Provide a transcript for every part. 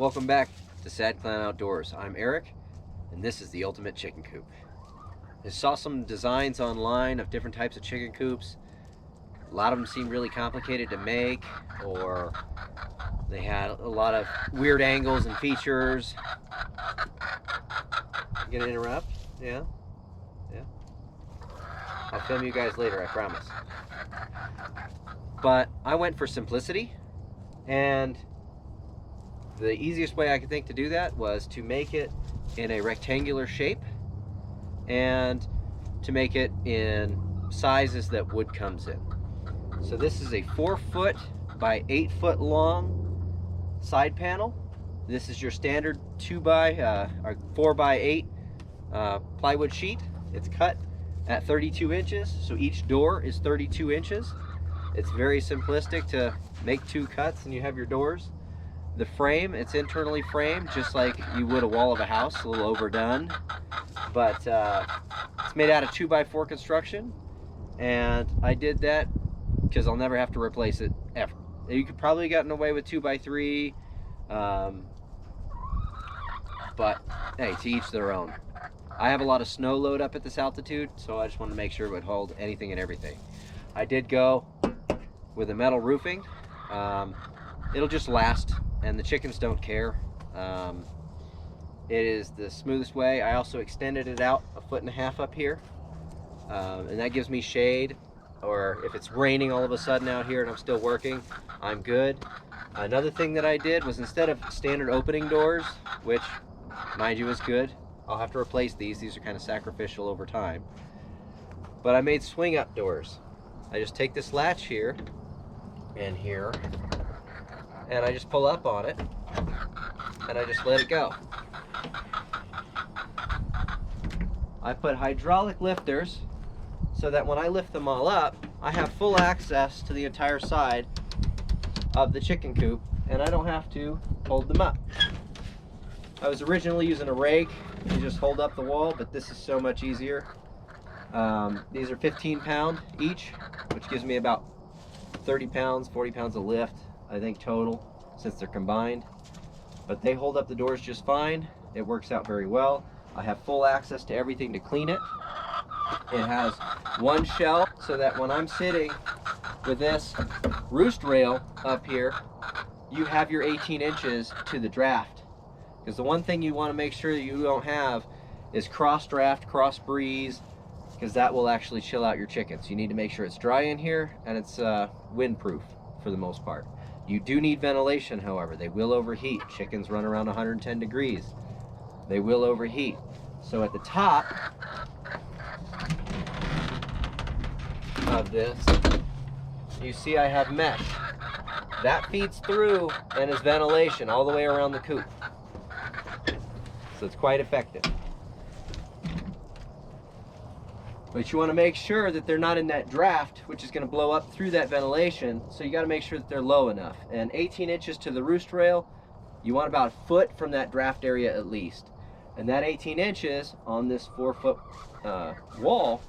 Welcome back to Sad Clan Outdoors. I'm Eric, and this is the ultimate chicken coop. I saw some designs online of different types of chicken coops. A lot of them seem really complicated to make, or they had a lot of weird angles and features. You gonna interrupt? Yeah? Yeah? I'll film you guys later, I promise. But I went for simplicity, and the easiest way I could think to do that was to make it in a rectangular shape and to make it in sizes that wood comes in. So this is a 4-foot by 8-foot long side panel. This is your standard 4 by 8 plywood sheet. It's cut at 32 inches, so each door is 32 inches. It's very simplistic to make 2 cuts and you have your doors. The frame, it's internally framed just like you would a wall of a house, a little overdone, but it's made out of 2x4 construction, and I did that because I'll never have to replace it ever. You could probably gotten away with 2x3, but hey, to each their own. I have a lot of snow load up at this altitude, so I just wanted to make sure it would hold anything and everything. I did go with a metal roofing. It'll just last, and the chickens don't care. It is the smoothest way. I also extended it out 1.5 feet up here, and that gives me shade, or if it's raining all of a sudden out here and I'm still working, I'm good. Another thing that I did was, instead of standard opening doors, which mind you is good, I'll have to replace these are kind of sacrificial over time, but I made swing up doors. I just take this latch here and here, and I just pull up on it, and I just let it go. I put hydraulic lifters so that when I lift them all up, I have full access to the entire side of the chicken coop, and I don't have to hold them up. I was originally using a rake to just hold up the wall, but this is so much easier. These are 15-pound each, which gives me about 30 pounds, 40 pounds of lift, I think, total, since they're combined. But they hold up the doors just fine. It works out very well. I have full access to everything to clean it. It has one shelf, so that when I'm sitting with this roost rail up here, you have your 18 inches to the draft. Because the one thing you want to make sure that you don't have is cross draft, cross breeze, because that will actually chill out your chickens. You need to make sure it's dry in here, and it's windproof for the most part. You do need ventilation, however. They will overheat. Chickens run around 110 degrees. They will overheat. So at the top of this, you see I have mesh. That feeds through and is ventilation all the way around the coop. So it's quite effective. But you want to make sure that they're not in that draft, which is going to blow up through that ventilation, so you got to make sure that they're low enough. And 18 inches to the roost rail, you want about 1 foot from that draft area at least. And that 18 inches on this 4-foot wall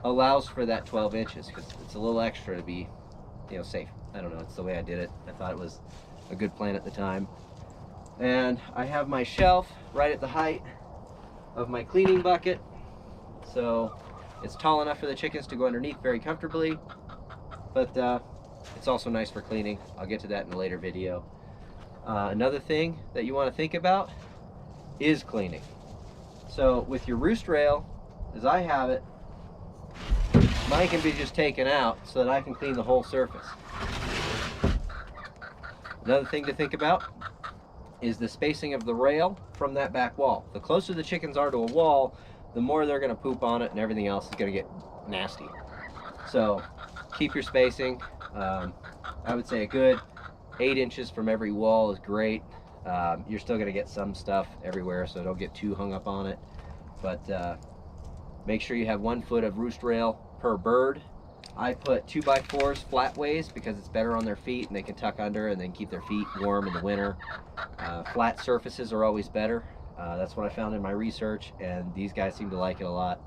allows for that 12 inches, because it's a little extra to be, safe. I don't know, it's the way I did it. I thought it was a good plan at the time. And I have my shelf right at the height of my cleaning bucket, so it's tall enough for the chickens to go underneath very comfortably, but it's also nice for cleaning. I'll get to that in a later video. Another thing that you want to think about is cleaning. So with your roost rail, as I have it, mine can be just taken out so that I can clean the whole surface. Another thing to think about is the spacing of the rail from that back wall. The closer the chickens are to a wall, the more they're going to poop on it, and everything else is going to get nasty. So keep your spacing. I would say a good 8 inches from every wall is great. You're still going to get some stuff everywhere, so don't get too hung up on it. But make sure you have 1 foot of roost rail per bird. I put 2x4s flatways because it's better on their feet, and they can tuck under and then keep their feet warm in the winter. Flat surfaces are always better. That's what I found in my research, and these guys seem to like it a lot.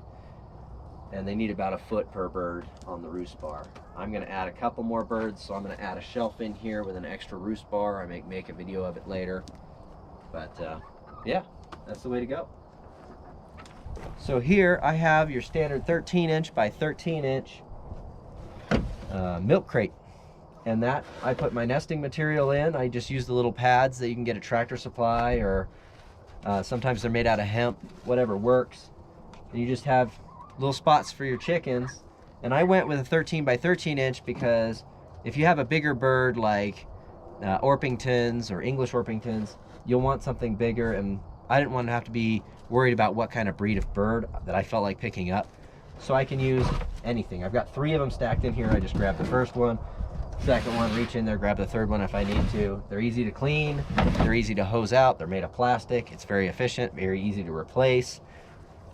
And they need about 1 foot per bird on the roost bar. I'm going to add a couple more birds, so I'm going to add a shelf in here with an extra roost bar. I may make a video of it later. But yeah, that's the way to go. So here I have your standard 13-inch by 13-inch milk crate. And that, I put my nesting material in. I just use the little pads that you can get at Tractor Supply, or sometimes they're made out of hemp, whatever works. And you just have little spots for your chickens. And I went with a 13 by 13 inch because if you have a bigger bird like Orpingtons or English Orpingtons, you'll want something bigger, and I didn't want to have to be worried about what kind of breed of bird that I felt like picking up. So I can use anything. I've got 3 of them stacked in here. I just grab the first one, second one, reach in there, grab the third one if I need to. They're easy to clean, they're easy to hose out, they're made of plastic, it's very efficient, very easy to replace.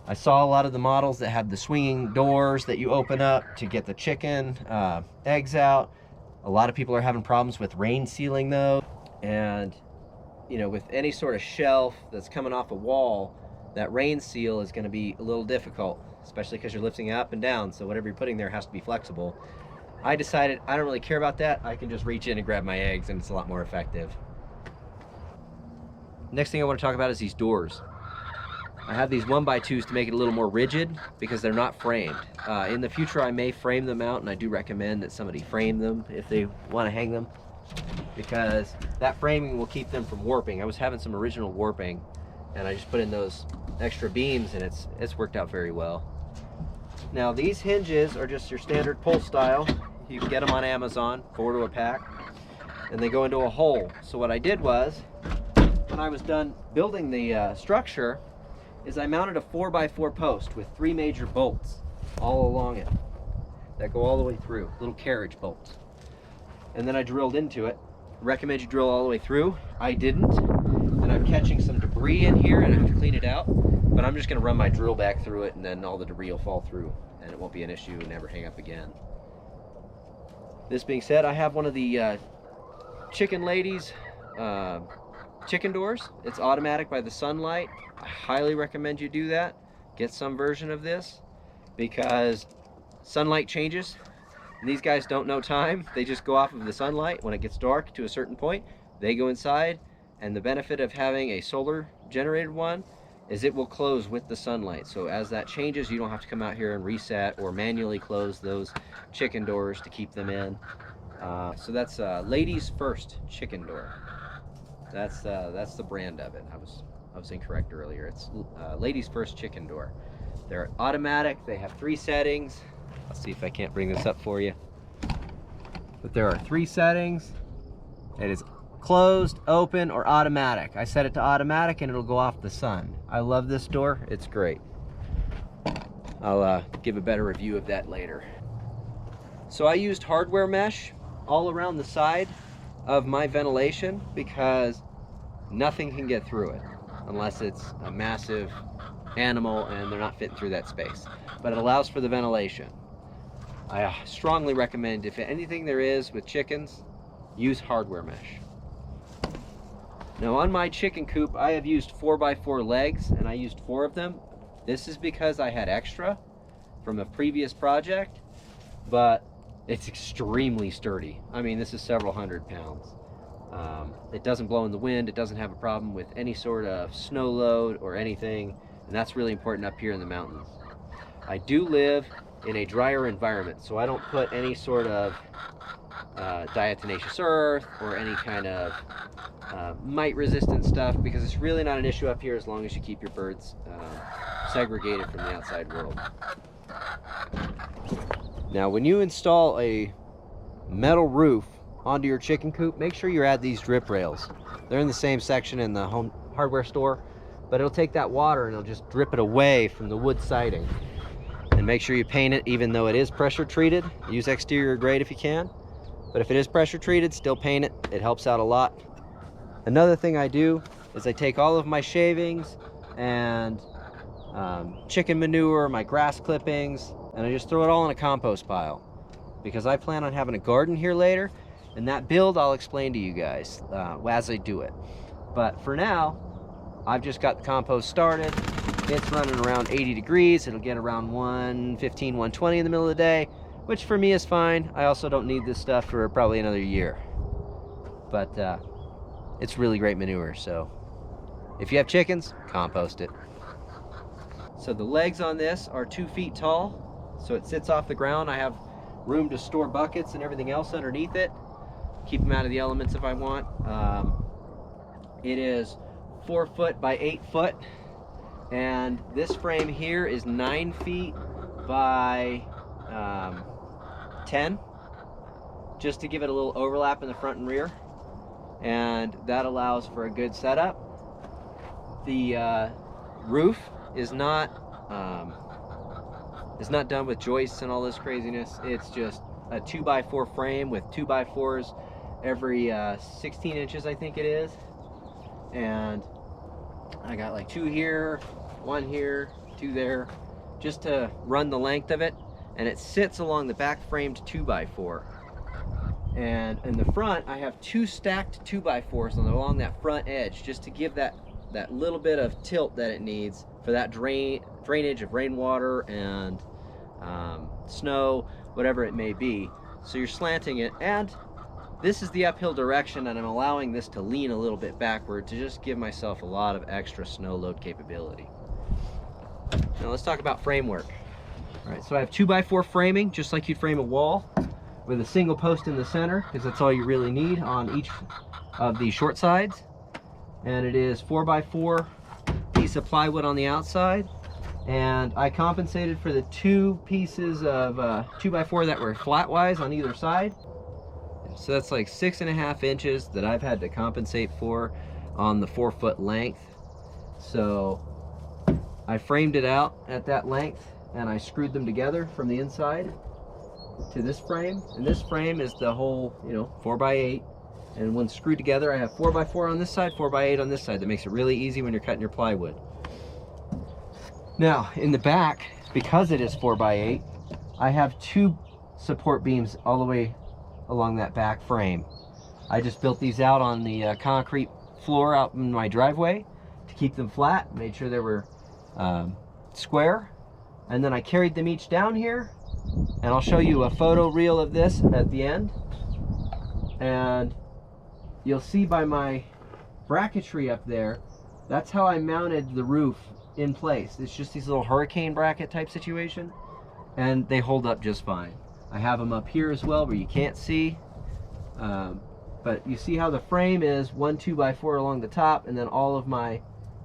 I saw a lot of the models that have the swinging doors that you open up to get the chicken eggs out. A lot of people are having problems with rain sealing though, and you know, with any sort of shelf that's coming off a wall, that rain seal is going to be a little difficult, especially because you're lifting it up and down, so whatever you're putting there has to be flexible. I decided I don't really care about that. I can just reach in and grab my eggs, and it's a lot more effective. Next thing I want to talk about is these doors. I have these 1x2s to make it a little more rigid because they're not framed. In the future I may frame them out, and I do recommend that somebody frame them if they want to hang them, because that framing will keep them from warping. I was having some original warping, and I just put in those extra beams, and it's worked out very well. Now these hinges are just your standard pull style. You can get them on Amazon, 4 to a pack, and they go into a hole. So what I did was, when I was done building the structure, is I mounted a 4x4 post with 3 major bolts all along it that go all the way through, little carriage bolts. And then I drilled into it. I recommend you drill all the way through. I didn't, and I'm catching some debris in here and I have to clean it out, but I'm just gonna run my drill back through it, and then all the debris will fall through and it won't be an issue and never hang up again. This being said, I have one of the Chicken Ladies chicken doors. It's automatic by the sunlight. I highly recommend you do that. Get some version of this, because sunlight changes. And these guys don't know time. They just go off of the sunlight. When it gets dark to a certain point, they go inside. And the benefit of having a solar generated one is it will close with the sunlight. So as that changes, you don't have to come out here and reset or manually close those chicken doors to keep them in. So that's Ladies First chicken door. That's the brand of it. I was incorrect earlier. It's Ladies First chicken door. They're automatic. They have 3 settings. I'll see if I can't bring this up for you. But there are 3 settings. It is closed, open, or automatic. I set it to automatic and it'll go off the sun. I love this door. It's great. I'll give a better review of that later. So I used hardware mesh all around the side of my ventilation because nothing can get through it unless it's a massive animal and they're not fitting through that space. But it allows for the ventilation. I strongly recommend, if anything there is with chickens, use hardware mesh. Now on my chicken coop, I have used 4x4 legs, and I used 4 of them. This is because I had extra from a previous project, but it's extremely sturdy. I mean, this is several hundred pounds. It doesn't blow in the wind. It doesn't have a problem with any sort of snow load or anything, and that's really important up here in the mountains. I do live in a drier environment, so I don't put any sort of diatomaceous earth or any kind of mite resistant stuff, because it's really not an issue up here as long as you keep your birds segregated from the outside world. Now when you install a metal roof onto your chicken coop, make sure you add these drip rails. They're in the same section in the home hardware store, but it'll take that water and it'll just drip it away from the wood siding. And make sure you paint it even though it is pressure treated. Use exterior grade if you can, but if it is pressure treated, still paint it. It helps out a lot. Another thing I do is I take all of my shavings and chicken manure, my grass clippings, and I just throw it all in a compost pile, because I plan on having a garden here later, and that build I'll explain to you guys as I do it. But for now, I've just got the compost started. It's running around 80 degrees. It'll get around 115, 120 in the middle of the day, which for me is fine. I also don't need this stuff for probably another year. But it's really great manure, so If you have chickens, compost it. So the legs on this are 2 feet tall, so it sits off the ground. I have room to store buckets and everything else underneath it. Keep them out of the elements if I want. It is 4 foot by 8 foot, and this frame here is 9 feet by 10, just to give it a little overlap in the front and rear, and that allows for a good setup. The roof is not done with joists and all this craziness. It's just a 2x4 frame with 2x4s every 16 inches, I think it is. And I got like 2 here, 1 here, 2 there, just to run the length of it. And it sits along the back framed 2x4. And in the front, I have 2 stacked 2x4s along that front edge, just to give that little bit of tilt that it needs for that drainage of rainwater and snow, whatever it may be. So you're slanting it, and this is the uphill direction, and I'm allowing this to lean a little bit backward to just give myself a lot of extra snow load capability. Now let's talk about framework. All right, so I have 2x4 framing, just like you'd frame a wall, with a single post in the center, because that's all you really need on each of the short sides. And it is 4x4 piece of plywood on the outside. And I compensated for the 2 pieces of 2x4 that were flatwise on either side. So that's like 6.5 inches that I've had to compensate for on the 4 foot length. So I framed it out at that length, and I screwed them together from the inside to this frame. And this frame is the whole, 4x8. And when screwed together, I have 4x4 on this side, 4x8 on this side. That makes it really easy when you're cutting your plywood. Now, in the back, because it is 4x8, I have 2 support beams all the way along that back frame. I just built these out on the concrete floor out in my driveway to keep them flat, made sure they were square, and then I carried them each down here, and I'll show you a photo reel of this at the end. And you'll see by my bracketry up there, that's how I mounted the roof in place. It's just these little hurricane bracket type situation, and they hold up just fine. I have them up here as well where you can't see, but you see how the frame is 1 2x4 along the top, and then all of my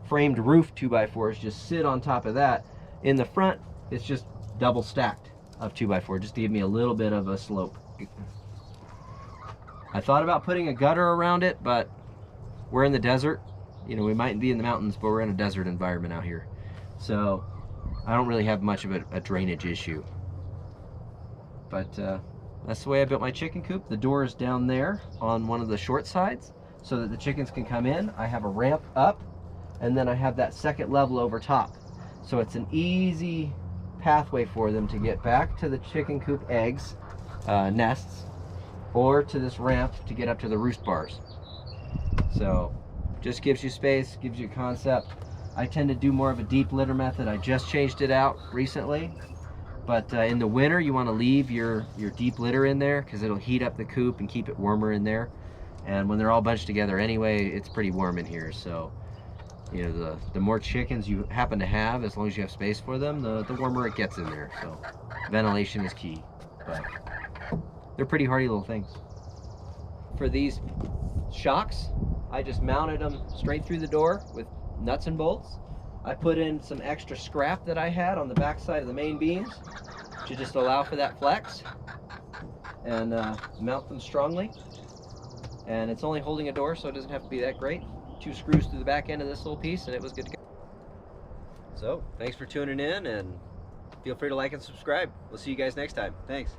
framed roof 2x4s just sit on top of that. In the front, it's just double stacked of 2x4, just to give me a little bit of a slope. I thought about putting a gutter around it, but we're in the desert. We might be in the mountains, but we're in a desert environment out here. So I don't really have much of a drainage issue. But that's the way I built my chicken coop. The door is down there on one of the short sides so that the chickens can come in. I have a ramp up, and then I have that second level over top. So it's an easy pathway for them to get back to the chicken coop eggs, nests, or to this ramp to get up to the roost bars. So just gives you space, gives you a concept. I tend to do more of a deep litter method. I just changed it out recently. But in the winter, you want to leave your deep litter in there because it'll heat up the coop and keep it warmer in there. And when they're all bunched together anyway, it's pretty warm in here. So, the more chickens you happen to have, as long as you have space for them, the warmer it gets in there. So ventilation is key. But they're pretty hardy little things. For these shocks, I just mounted them straight through the door with nuts and bolts. I put in some extra scrap that I had on the back side of the main beams to just allow for that flex, and mount them strongly. And it's only holding a door, so it doesn't have to be that great. 2 screws through the back end of this little piece, and it was good to go. So thanks for tuning in, and feel free to like and subscribe. We'll see you guys next time. Thanks.